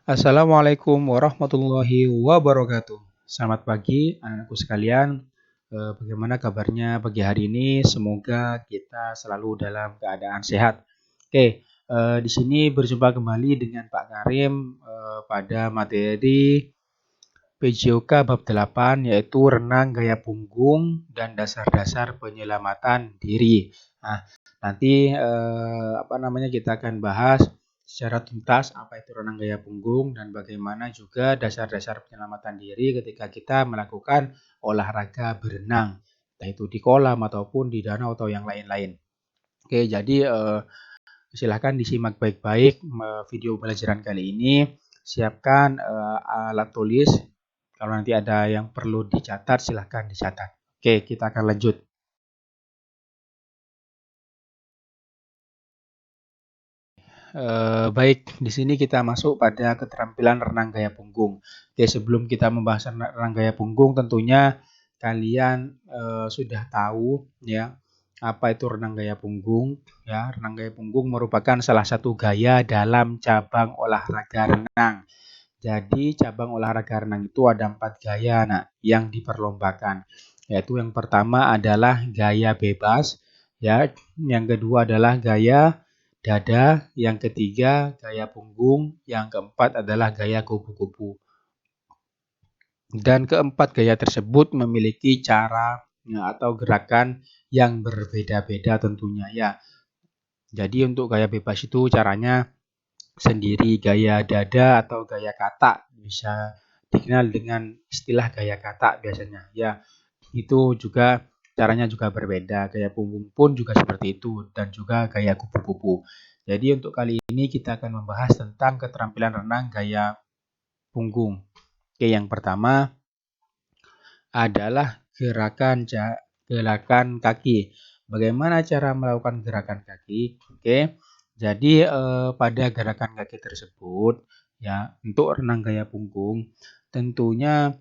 Assalamualaikum warahmatullahi wabarakatuh. Selamat pagi anak-anakku sekalian. Bagaimana kabarnya pagi hari ini? Semoga kita selalu dalam keadaan sehat. Oke, di sini berjumpa kembali dengan Pak Karim pada materi PJOK bab 8 yaitu renang gaya punggung dan dasar-dasar penyelamatan diri. Nah, nanti kita akan bahas secara tuntas apa itu renang gaya punggung dan bagaimana juga dasar-dasar penyelamatan diri ketika kita melakukan olahraga berenang, entah itu di kolam ataupun di danau atau yang lain-lain. Oke, jadi silahkan disimak baik-baik video pelajaran kali ini. Siapkan alat tulis. Kalau nanti ada yang perlu dicatat, silahkan dicatat. Oke, kita akan lanjut. Baik, di sini kita masuk pada keterampilan renang gaya punggung. Oke, sebelum kita membahas renang gaya punggung, tentunya kalian sudah tahu ya apa itu renang gaya punggung. Ya, renang gaya punggung merupakan salah satu gaya dalam cabang olahraga renang. Jadi cabang olahraga renang itu ada 4 gaya yang diperlombakan. Yaitu yang pertama adalah gaya bebas, ya. Yang kedua adalah gaya dada, yang ketiga gaya punggung, yang keempat adalah gaya kupu-kupu. Dan keempat gaya tersebut memiliki cara atau gerakan yang berbeda-beda tentunya ya. Jadi untuk gaya bebas itu caranya sendiri, gaya dada atau gaya katak bisa dikenal dengan istilah gaya katak biasanya ya. Itu juga caranya juga berbeda, gaya punggung pun juga seperti itu dan juga gaya kupu-kupu. Jadi untuk kali ini kita akan membahas tentang keterampilan renang gaya punggung. Oke, yang pertama adalah gerakan kaki. Bagaimana cara melakukan gerakan kaki? Oke. Jadi pada gerakan kaki tersebut ya untuk renang gaya punggung tentunya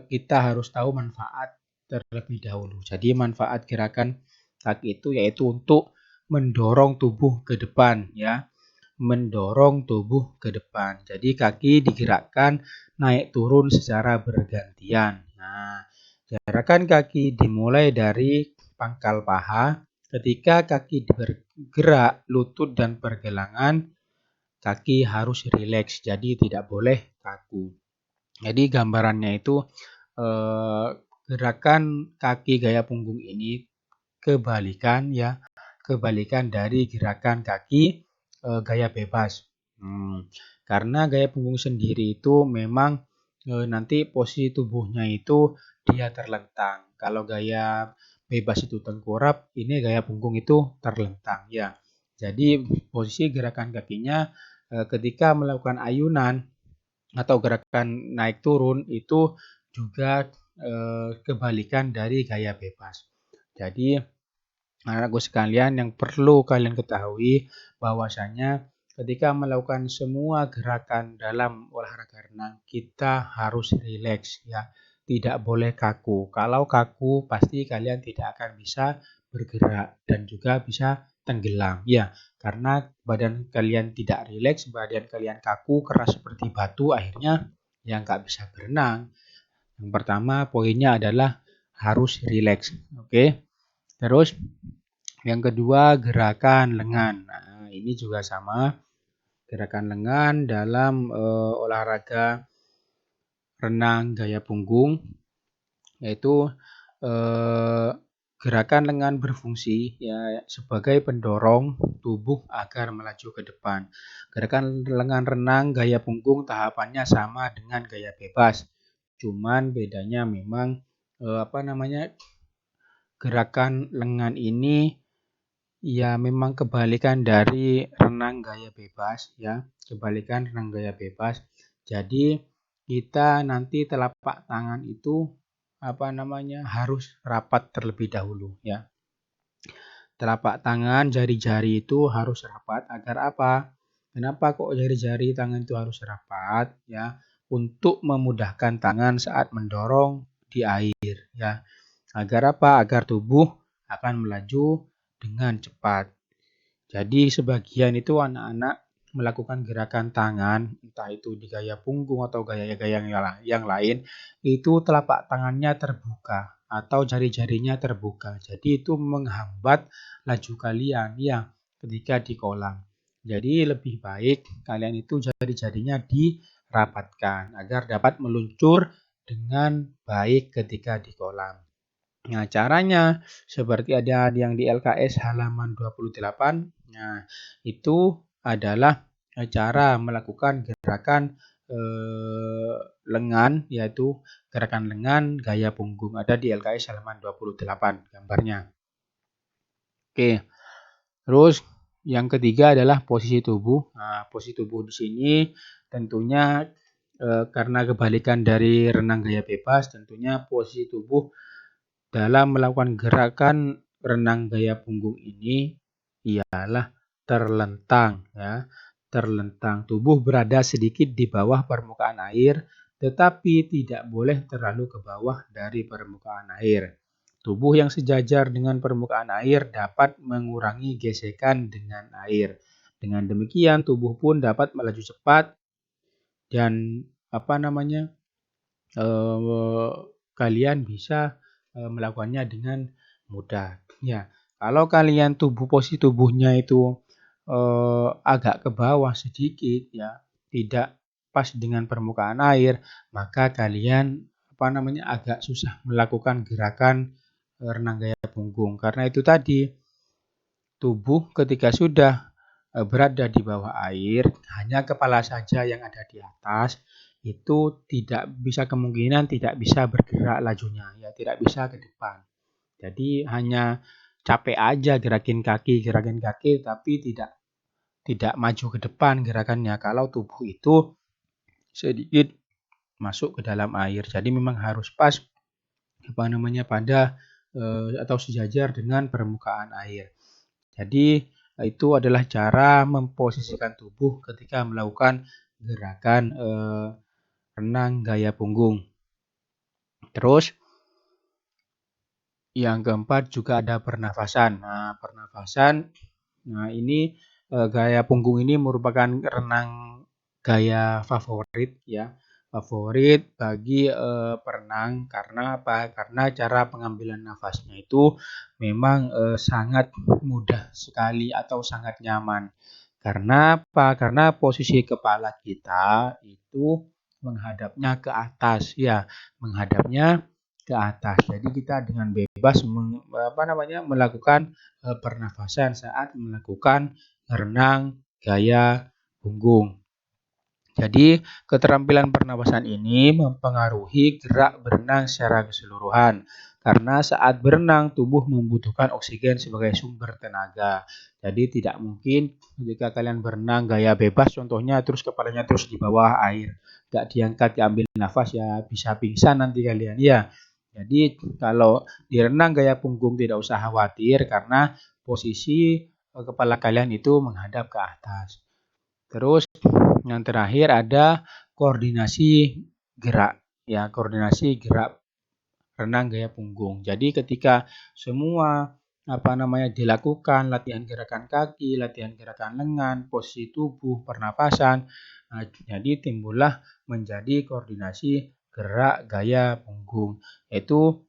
kita harus tahu manfaat terlebih dahulu. Jadi manfaat gerakan kaki itu yaitu untuk mendorong tubuh ke depan ya. Mendorong tubuh ke depan. Jadi kaki digerakkan naik turun secara bergantian. Nah, gerakan kaki dimulai dari pangkal paha. Ketika kaki bergerak, lutut dan pergelangan, kaki harus rileks. Jadi tidak boleh kaku. Jadi gambarannya itu gerakan kaki gaya punggung ini kebalikan dari gerakan kaki gaya bebas. Karena gaya punggung sendiri itu memang nanti posisi tubuhnya itu dia terlentang. Kalau gaya bebas itu tengkurap, ini gaya punggung itu terlentang ya. Jadi posisi gerakan kakinya ketika melakukan ayunan atau gerakan naik turun itu juga kebalikan dari gaya bebas. Jadi anak-anakku sekalian, yang perlu kalian ketahui bahwasanya ketika melakukan semua gerakan dalam olahraga renang, kita harus rileks ya. Tidak boleh kaku. Kalau kaku pasti kalian tidak akan bisa bergerak dan juga bisa tenggelam ya. Karena badan kalian tidak rileks, badan kalian kaku, keras seperti batu, akhirnya ya nggak bisa berenang. Yang pertama poinnya adalah harus rileks. Oke. Terus yang kedua gerakan lengan. Nah, ini juga sama. Gerakan lengan dalam olahraga renang gaya punggung yaitu gerakan lengan berfungsi ya sebagai pendorong tubuh agar melaju ke depan. Gerakan lengan renang gaya punggung tahapannya sama dengan gaya bebas. Cuman bedanya memang gerakan lengan ini ya memang kebalikan dari renang gaya bebas ya, kebalikan renang gaya bebas. Jadi kita nanti telapak tangan itu harus rapat terlebih dahulu ya. Telapak tangan, jari-jari itu harus rapat agar apa? Kenapa kok jari-jari tangan itu harus rapat ya? Untuk memudahkan tangan saat mendorong di air ya. Agar apa? Agar tubuh akan melaju dengan cepat. Jadi sebagian itu anak-anak melakukan gerakan tangan, entah itu di gaya punggung atau gaya-gaya yang lain, itu telapak tangannya terbuka atau jari-jarinya terbuka. Jadi itu menghambat laju kalian ya ketika di kolam. Jadi lebih baik kalian itu jari-jarinya dirapatkan agar dapat meluncur dengan baik ketika di kolam. Nah, caranya seperti ada yang di LKS halaman 28. Nah, itu adalah cara melakukan gerakan lengan, yaitu gerakan lengan gaya punggung. Ada di LKS halaman 28 gambarnya. Oke, terus yang ketiga adalah posisi tubuh. Nah, posisi tubuh di sini tentunya karena kebalikan dari renang gaya bebas, tentunya posisi tubuh dalam melakukan gerakan renang gaya punggung ini ialah terlentang ya. Terlentang. Tubuh berada sedikit di bawah permukaan air tetapi tidak boleh terlalu ke bawah dari permukaan air. Tubuh yang sejajar dengan permukaan air dapat mengurangi gesekan dengan air. Dengan demikian tubuh pun dapat melaju cepat dan kalian bisa melakukannya dengan mudah. Ya, kalau kalian posisi tubuhnya itu agak ke bawah sedikit ya, tidak pas dengan permukaan air, maka kalian agak susah melakukan gerakan renang gaya punggung. Karena itu tadi tubuh ketika sudah berada di bawah air, hanya kepala saja yang ada di atas, itu kemungkinan tidak bisa bergerak lajunya, ya tidak bisa ke depan. Jadi hanya capek aja gerakin kaki, tapi tidak maju ke depan gerakannya. Kalau tubuh itu sedikit masuk ke dalam air. Jadi memang harus pas pada atau sejajar dengan permukaan air. Jadi itu adalah cara memposisikan tubuh ketika melakukan gerakan renang gaya punggung. Terus yang keempat juga ada pernafasan. Nah, pernafasan, ini gaya punggung ini merupakan renang gaya favorit ya. Favorit bagi perenang karena apa? Karena cara pengambilan nafasnya itu memang sangat mudah sekali atau sangat nyaman. Karena apa? Karena posisi kepala kita itu menghadapnya ke atas ya, menghadapnya ke atas. Jadi kita dengan bebas melakukan pernafasan saat melakukan renang gaya punggung. Jadi keterampilan pernapasan ini mempengaruhi gerak berenang secara keseluruhan. Karena saat berenang tubuh membutuhkan oksigen sebagai sumber tenaga. Jadi tidak mungkin ketika kalian berenang gaya bebas contohnya terus kepalanya terus di bawah air. Tidak diangkat diambil nafas ya bisa pingsan nanti kalian ya. Jadi kalau direnang gaya punggung tidak usah khawatir karena posisi kepala kalian itu menghadap ke atas. Terus yang terakhir ada koordinasi gerak ya, koordinasi gerak renang gaya punggung. Jadi ketika semua dilakukan latihan gerakan kaki, latihan gerakan lengan, posisi tubuh, pernapasan, jadi timbullah menjadi koordinasi gerak gaya punggung. Yaitu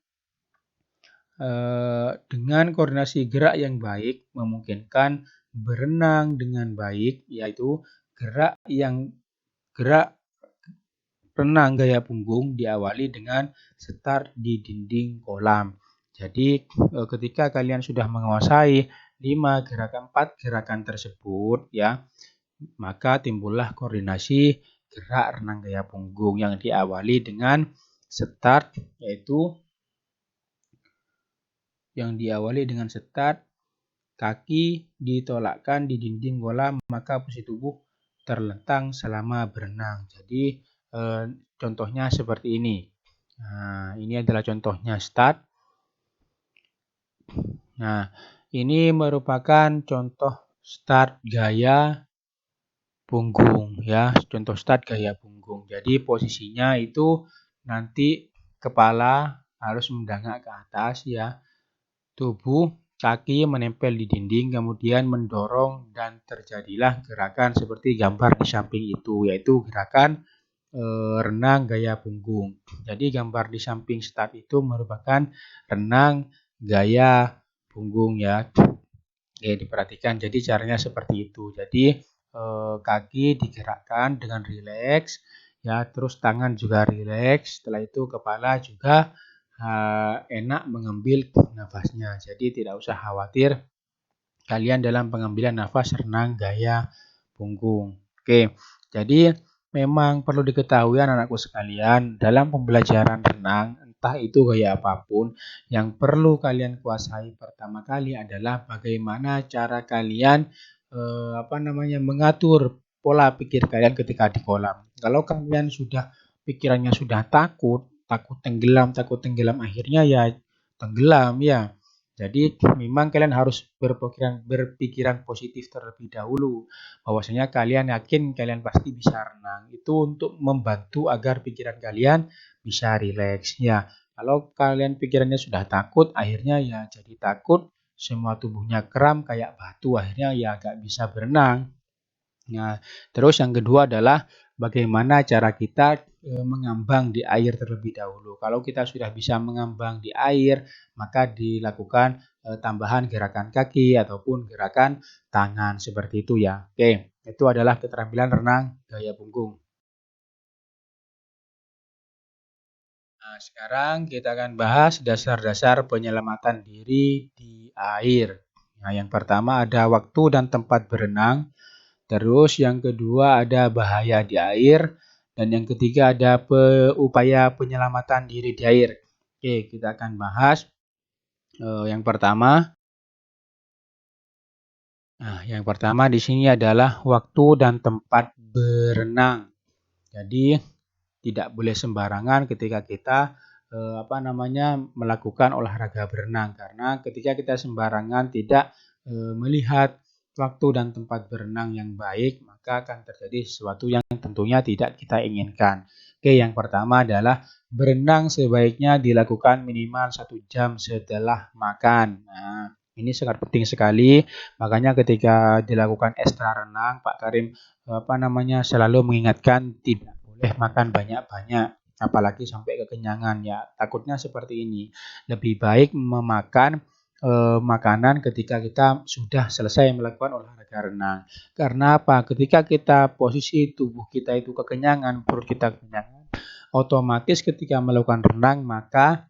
dengan koordinasi gerak yang baik memungkinkan berenang dengan baik, yaitu gerak renang gaya punggung diawali dengan start di dinding kolam. Jadi ketika kalian sudah menguasai 4 gerakan tersebut ya, maka timbullah koordinasi gerak renang gaya punggung yang diawali dengan start kaki ditolakkan di dinding kolam maka posisi tubuh terlentang selama berenang. Jadi contohnya seperti ini. Nah, ini adalah contohnya start. Nah, ini merupakan contoh start gaya punggung ya, contoh start gaya punggung. Jadi posisinya itu nanti kepala harus mendangak ke atas ya. Tubuh kaki menempel di dinding, kemudian mendorong dan terjadilah gerakan seperti gambar di samping itu, yaitu gerakan renang gaya punggung. Jadi gambar di samping start itu merupakan renang gaya punggung ya. Oke, diperhatikan. Jadi caranya seperti itu. Jadi kaki digerakkan dengan rileks, ya. Terus tangan juga rileks. Setelah itu kepala juga enak mengambil nafasnya. Jadi tidak usah khawatir kalian dalam pengambilan nafas renang gaya punggung. Oke, jadi memang perlu diketahui anak-anakku sekalian, dalam pembelajaran renang, entah itu gaya apapun, yang perlu kalian kuasai pertama kali adalah bagaimana cara kalian mengatur pola pikir kalian ketika di kolam. Kalau kalian sudah pikirannya sudah takut tenggelam, akhirnya ya tenggelam ya. Jadi memang kalian harus berpikiran positif terlebih dahulu. Bahwasanya kalian yakin kalian pasti bisa renang. Itu untuk membantu agar pikiran kalian bisa rileks. Ya, kalau kalian pikirannya sudah takut, akhirnya ya jadi takut, semua tubuhnya kram kayak batu, akhirnya ya gak bisa berenang. Nah, terus yang kedua adalah bagaimana cara kita mengambang di air terlebih dahulu. Kalau kita sudah bisa mengambang di air, maka dilakukan tambahan gerakan kaki ataupun gerakan tangan seperti itu ya. Oke, itu adalah keterampilan renang gaya punggung. Nah, sekarang kita akan bahas dasar-dasar penyelamatan diri di air. Nah, yang pertama ada waktu dan tempat berenang. Terus yang kedua ada bahaya di air. Dan yang ketiga ada upaya penyelamatan diri di air. Oke, kita akan bahas yang pertama. Nah, yang pertama di sini adalah waktu dan tempat berenang. Jadi tidak boleh sembarangan ketika kita melakukan olahraga berenang, karena ketika kita sembarangan tidak melihat waktu dan tempat berenang yang baik, maka akan terjadi sesuatu yang tentunya tidak kita inginkan. Oke, yang pertama adalah berenang sebaiknya dilakukan minimal 1 jam setelah makan. Nah, ini sangat penting sekali, makanya ketika dilakukan ekstra renang, Pak Karim selalu mengingatkan tidak boleh makan banyak-banyak, apalagi sampai kekenyangan ya. Takutnya seperti ini. Lebih baik memakan makanan ketika kita sudah selesai melakukan olahraga renang. Karena apa? Ketika kita posisi tubuh kita itu kekenyangan, perut kita kekenyangan, otomatis ketika melakukan renang maka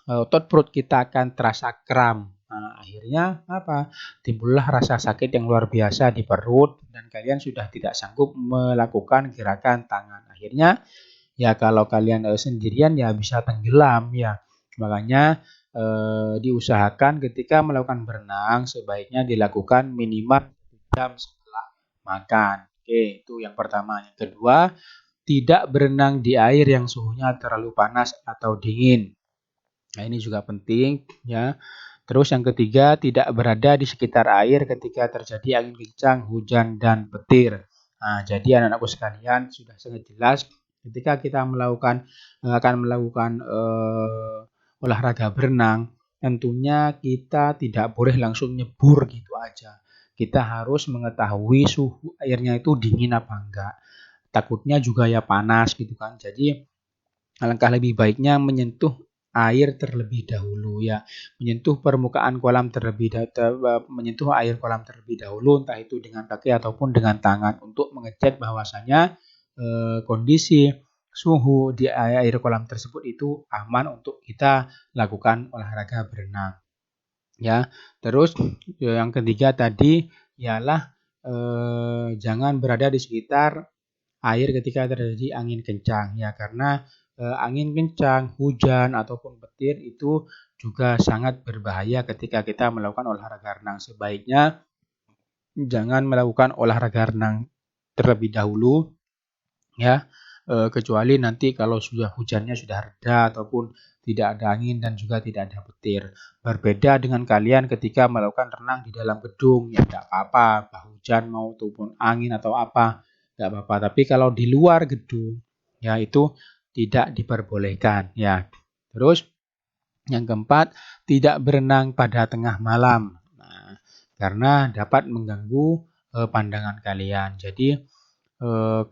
otot perut kita akan terasa kram. Nah, akhirnya apa? Timbullah rasa sakit yang luar biasa di perut dan kalian sudah tidak sanggup melakukan gerakan tangan. Akhirnya ya kalau kalian sendirian ya bisa tenggelam ya. Makanya diusahakan ketika melakukan berenang sebaiknya dilakukan minimal 1 jam setelah makan. Oke, itu yang pertama. Yang kedua, tidak berenang di air yang suhunya terlalu panas atau dingin. Nah, ini juga penting ya. Terus yang ketiga, tidak berada di sekitar air ketika terjadi angin kencang, hujan, dan petir. Nah, jadi anak-anakku sekalian sudah sangat jelas ketika kita akan melakukan olahraga berenang, tentunya kita tidak boleh langsung nyebur gitu aja. Kita harus mengetahui suhu airnya itu dingin apa enggak. Takutnya juga ya panas gitu kan. Jadi alangkah lebih baiknya menyentuh air terlebih dahulu ya, menyentuh permukaan kolam menyentuh air kolam terlebih dahulu, entah itu dengan kaki ataupun dengan tangan untuk mengecek bahwasanya kondisi suhu di air kolam tersebut itu aman untuk kita lakukan olahraga berenang ya. Terus yang ketiga tadi ialah jangan berada di sekitar air ketika terjadi angin kencang ya, karena angin kencang, hujan ataupun petir itu juga sangat berbahaya ketika kita melakukan olahraga renang. Sebaiknya jangan melakukan olahraga renang terlebih dahulu ya, kecuali nanti kalau sudah hujannya sudah reda ataupun tidak ada angin dan juga tidak ada petir. Berbeda dengan kalian ketika melakukan renang di dalam gedung ya tidak apa-apa, hujan maupun angin atau apa tidak apa-apa. Tapi kalau di luar gedung ya itu tidak diperbolehkan ya. Terus yang keempat, tidak berenang pada tengah malam. Nah, karena dapat mengganggu pandangan kalian. Jadi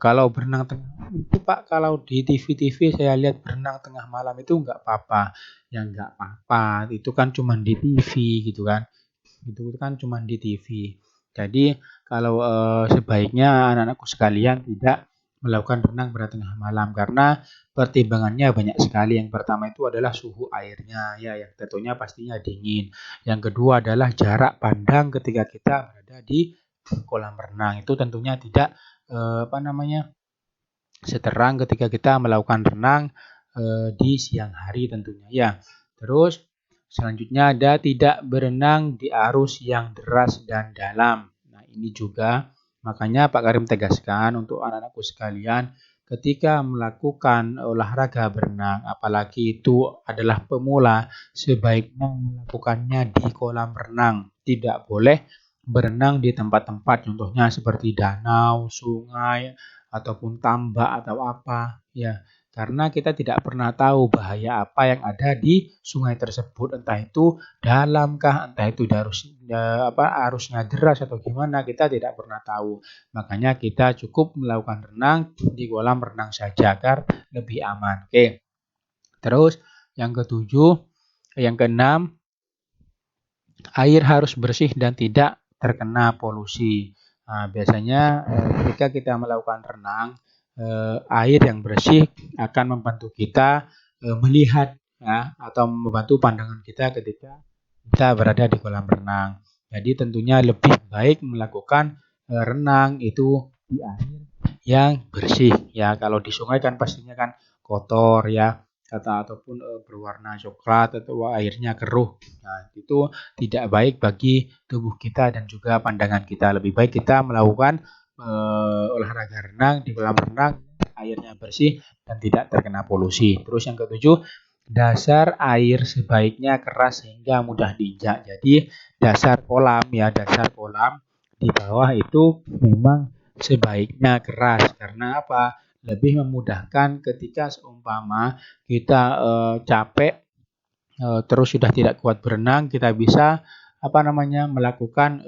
kalau berenang tengah itu Pak, kalau di TV-TV saya lihat berenang tengah malam itu nggak apa-apa. Ya nggak apa-apa, itu kan cuma di TV gitu kan. Itu kan cuma di TV. Jadi kalau sebaiknya anak-anakku sekalian tidak melakukan renang pada tengah malam karena pertimbangannya banyak sekali. Yang pertama itu adalah suhu airnya ya yang tentunya pastinya dingin. Yang kedua adalah jarak pandang ketika kita berada di kolam renang. Itu tentunya tidak seterang ketika kita melakukan renang di siang hari tentunya ya. Terus selanjutnya ada tidak berenang di arus yang deras dan dalam. Nah, ini juga makanya Pak Karim tegaskan untuk anak-anakku sekalian ketika melakukan olahraga berenang, apalagi itu adalah pemula, sebaiknya melakukannya di kolam renang. Tidak boleh berenang di tempat-tempat contohnya seperti danau, sungai, ataupun tambak atau apa ya, karena kita tidak pernah tahu bahaya apa yang ada di sungai tersebut, entah itu dalamkah, entah itu arusnya deras atau gimana, kita tidak pernah tahu. Makanya kita cukup melakukan renang di kolam renang saja agar lebih aman. Oke. Terus yang keenam, air harus bersih dan tidak terkena polusi. Nah, biasanya ketika kita melakukan renang, air yang bersih akan membantu kita melihat ya, atau membantu pandangan kita ketika kita berada di kolam renang. Jadi tentunya lebih baik melakukan renang itu di air yang bersih ya. Kalau di sungai kan pastinya kan kotor ya, ataupun berwarna coklat atau airnya keruh. Nah, itu tidak baik bagi tubuh kita dan juga pandangan kita. Lebih baik kita melakukan olahraga renang di kolam renang airnya bersih dan tidak terkena polusi. Terus yang ketujuh, dasar air sebaiknya keras sehingga mudah diinjak. Jadi dasar kolam di bawah itu memang sebaiknya keras. Karena apa? Lebih memudahkan ketika seumpama kita capek terus sudah tidak kuat berenang, kita bisa melakukan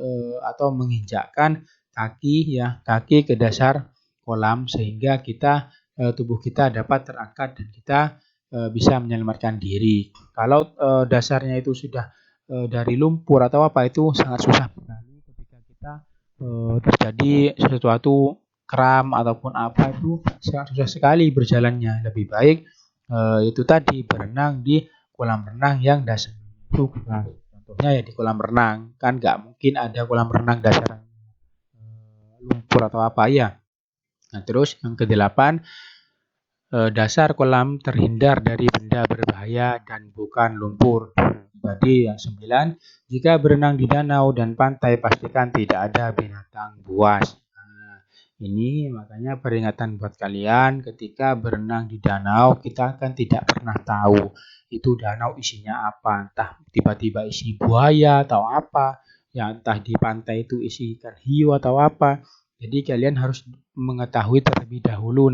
atau menginjakkan kaki ke dasar kolam sehingga tubuh kita dapat terangkat dan kita bisa menyelamatkan diri. Kalau dasarnya itu sudah dari lumpur atau apa, itu sangat susah sekali ketika kita terjadi sesuatu kram ataupun apa, itu sangat susah sekali berjalannya. Lebih baik itu tadi berenang di kolam renang yang dasarnya itu keras. Contohnya ya di kolam renang, kan nggak mungkin ada kolam renang dasar lumpur atau apa ya. Nah, terus yang kedelapan, dasar kolam terhindar dari benda berbahaya dan bukan lumpur. Jadi yang 9, jika berenang di danau dan pantai pastikan tidak ada binatang buas. Nah, ini makanya peringatan buat kalian ketika berenang di danau, kita kan tidak pernah tahu itu danau isinya apa, entah tiba-tiba isi buaya atau apa, ya entah di pantai itu isi ikan hiu atau apa. Jadi kalian harus mengetahui terlebih dahulu,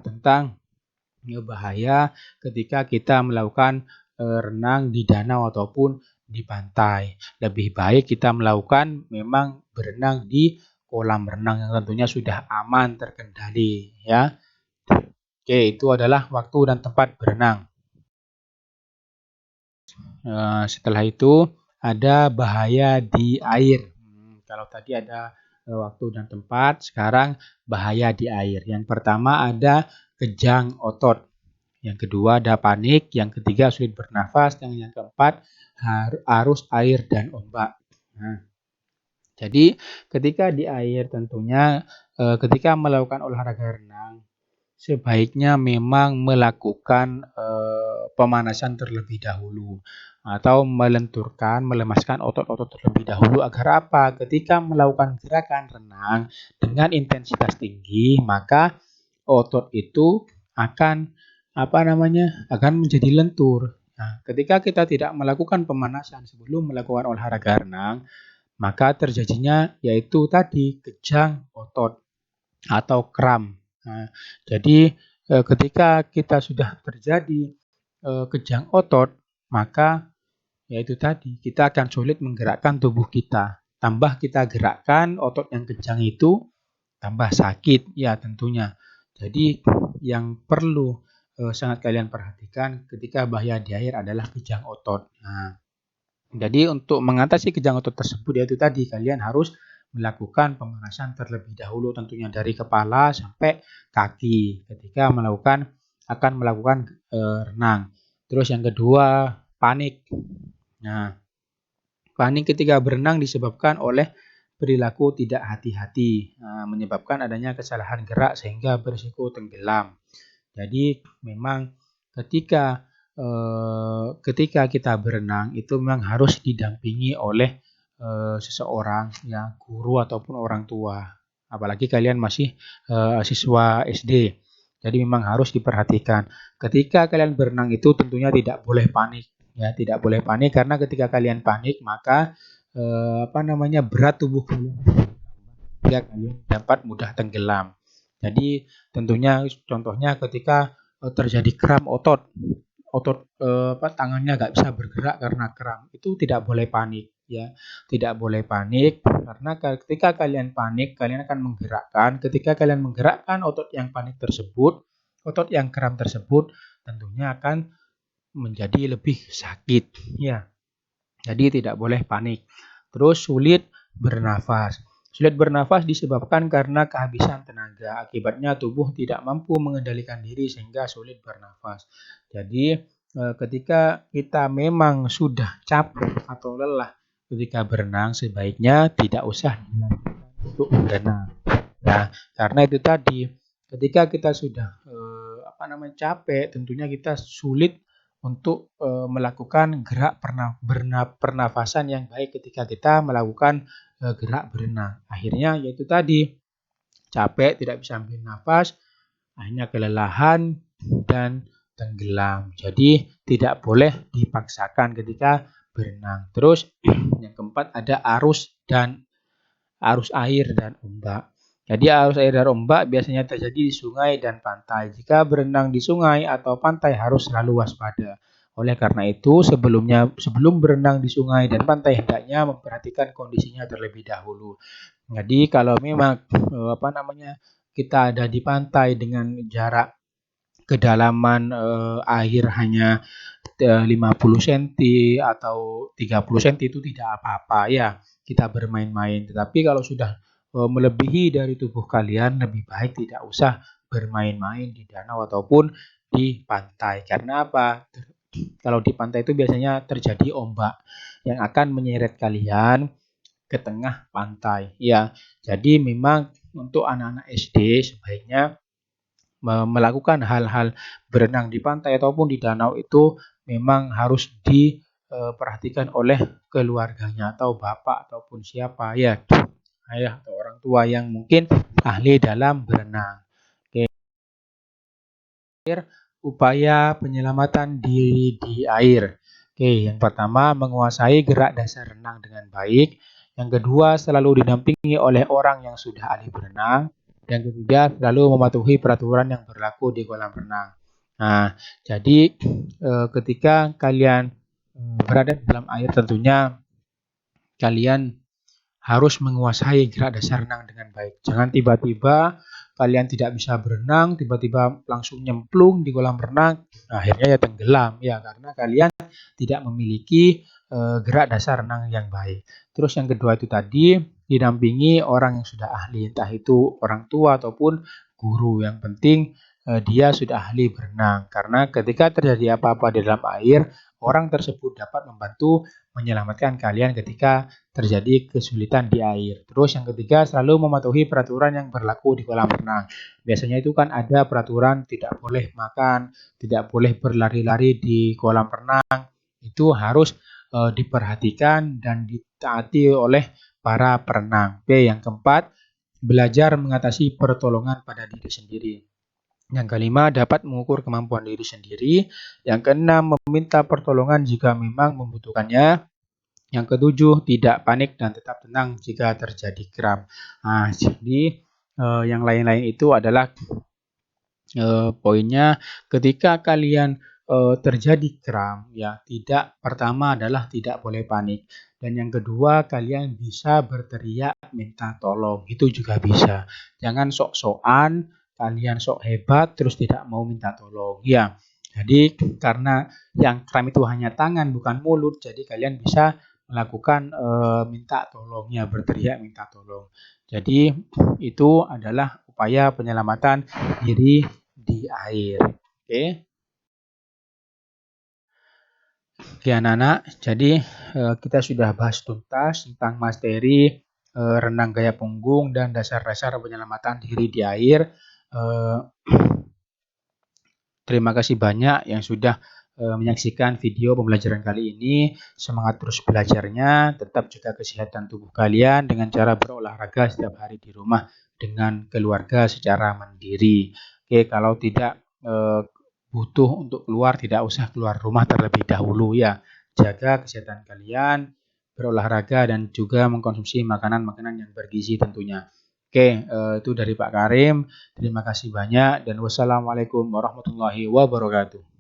tentang bahaya ketika kita melakukan renang di danau ataupun di pantai. Lebih baik kita melakukan memang berenang di kolam renang yang tentunya sudah aman terkendali ya. Oke, itu adalah waktu dan tempat berenang. Setelah itu ada bahaya di air. Kalau tadi ada waktu dan tempat, sekarang bahaya di air. Yang pertama ada kejang otot. Yang kedua ada panik. Yang ketiga sulit bernafas. Dan yang keempat arus air dan ombak. Nah, jadi ketika di air tentunya ketika melakukan olahraga renang, sebaiknya memang melakukan pemanasan terlebih dahulu atau melemaskan otot-otot terlebih dahulu agar apa? Ketika melakukan gerakan renang dengan intensitas tinggi, maka otot itu akan akan menjadi lentur. Nah, ketika kita tidak melakukan pemanasan sebelum melakukan olahraga renang, maka terjadinya yaitu tadi kejang otot atau kram. Nah, jadi ketika kita sudah terjadi kejang otot, maka yaitu tadi kita akan sulit menggerakkan tubuh kita. Tambah kita gerakkan otot yang kejang itu, tambah sakit ya tentunya. Jadi yang perlu sangat kalian perhatikan ketika bahaya di air adalah kejang otot. Nah, jadi untuk mengatasi kejang otot tersebut yaitu tadi kalian harus melakukan pemanasan terlebih dahulu tentunya dari kepala sampai kaki ketika akan melakukan renang. Terus yang kedua, panik. Nah, panik ketika berenang disebabkan oleh perilaku tidak hati-hati, menyebabkan adanya kesalahan gerak sehingga berisiko tenggelam. Jadi memang ketika ketika kita berenang itu memang harus didampingi oleh seseorang, ya guru ataupun orang tua. Apalagi kalian masih siswa SD. Jadi memang harus diperhatikan. Ketika kalian berenang itu tentunya tidak boleh panik, ya tidak boleh panik karena ketika kalian panik maka berat tubuh kalian sehingga kalian dapat mudah tenggelam. Jadi tentunya contohnya ketika terjadi kram otot tangannya nggak bisa bergerak karena kram, itu tidak boleh panik ya, tidak boleh panik karena ketika kalian panik kalian akan ketika kalian menggerakkan otot yang panik tersebut, otot yang kram tersebut tentunya akan menjadi lebih sakit ya. Jadi tidak boleh panik. Terus sulit bernafas. Sulit bernafas disebabkan karena kehabisan tenaga. Akibatnya tubuh tidak mampu mengendalikan diri sehingga sulit bernafas. Jadi ketika kita memang sudah capek atau lelah ketika berenang, sebaiknya tidak usah dilanjutkan untuk berenang. Nah, karena itu tadi ketika kita sudah capek, tentunya kita sulit untuk melakukan gerak pernafasan yang baik ketika kita melakukan gerak berenang. Akhirnya yaitu tadi capek, tidak bisa ambil nafas, akhirnya kelelahan dan tenggelam. Jadi tidak boleh dipaksakan ketika berenang. Terus yang keempat ada arus air dan ombak. Jadi arus air dan ombak biasanya terjadi di sungai dan pantai. Jika berenang di sungai atau pantai harus selalu waspada. Oleh karena itu, sebelum berenang di sungai dan pantai hendaknya memperhatikan kondisinya terlebih dahulu. Jadi kalau memang kita ada di pantai dengan jarak kedalaman air hanya 50 cm atau 30 cm itu tidak apa-apa ya, kita bermain-main. Tetapi kalau sudah melebihi dari tubuh kalian, lebih baik tidak usah bermain-main di danau ataupun di pantai. Karena apa? Kalau di pantai itu biasanya terjadi ombak yang akan menyeret kalian ke tengah pantai. Ya, jadi memang untuk anak-anak SD sebaiknya melakukan hal-hal berenang di pantai ataupun di danau itu memang harus diperhatikan oleh keluarganya atau bapak ataupun siapa ya, ayah atau orang tua yang mungkin ahli dalam berenang. Oke. Upaya penyelamatan diri di air. Oke, yang pertama menguasai gerak dasar renang dengan baik. Yang kedua selalu didampingi oleh orang yang sudah ahli berenang. Yang ketiga selalu mematuhi peraturan yang berlaku di kolam renang. Nah, jadi ketika kalian berada di dalam air tentunya kalian harus menguasai gerak dasar renang dengan baik. Jangan tiba-tiba kalian tidak bisa berenang, tiba-tiba langsung nyemplung di kolam renang, akhirnya ya tenggelam ya karena kalian tidak memiliki gerak dasar renang yang baik. Terus yang kedua itu tadi didampingi orang yang sudah ahli, entah itu orang tua ataupun guru. Yang penting dia sudah ahli berenang karena ketika terjadi apa-apa di dalam air, orang tersebut dapat membantu menyelamatkan kalian ketika terjadi kesulitan di air. Terus yang ketiga selalu mematuhi peraturan yang berlaku di kolam renang. Biasanya itu kan ada peraturan tidak boleh makan, tidak boleh berlari-lari di kolam renang. Itu harus diperhatikan dan ditaati oleh para perenang. Oke, yang keempat, belajar mengatasi pertolongan pada diri sendiri. Yang kelima, dapat mengukur kemampuan diri sendiri. Yang keenam, meminta pertolongan jika memang membutuhkannya. Yang ketujuh, tidak panik dan tetap tenang jika terjadi kram. Nah, jadi yang lain-lain itu adalah poinnya ketika kalian terjadi kram, ya pertama adalah tidak boleh panik, dan yang kedua kalian bisa berteriak minta tolong, itu juga bisa. Jangan sok-sokan kalian sok hebat terus tidak mau minta tolong, ya. Jadi karena yang kram itu hanya tangan bukan mulut, jadi kalian bisa melakukan minta tolong, ya, berteriak minta tolong. Jadi itu adalah upaya penyelamatan diri di air. Oke. Oke anak-anak, jadi kita sudah bahas tuntas tentang materi renang gaya punggung dan dasar-dasar penyelamatan diri di air. Terima kasih banyak yang sudah menyaksikan video pembelajaran kali ini. Semangat terus belajarnya, tetap jaga kesehatan tubuh kalian dengan cara berolahraga setiap hari di rumah dengan keluarga secara mandiri. Oke, kalau tidak butuh untuk keluar, tidak usah keluar rumah terlebih dahulu, ya. Jaga kesehatan kalian, berolahraga dan juga mengkonsumsi makanan-makanan yang bergizi tentunya. Oke, itu dari Pak Karim. Terima kasih banyak dan wassalamualaikum warahmatullahi wabarakatuh.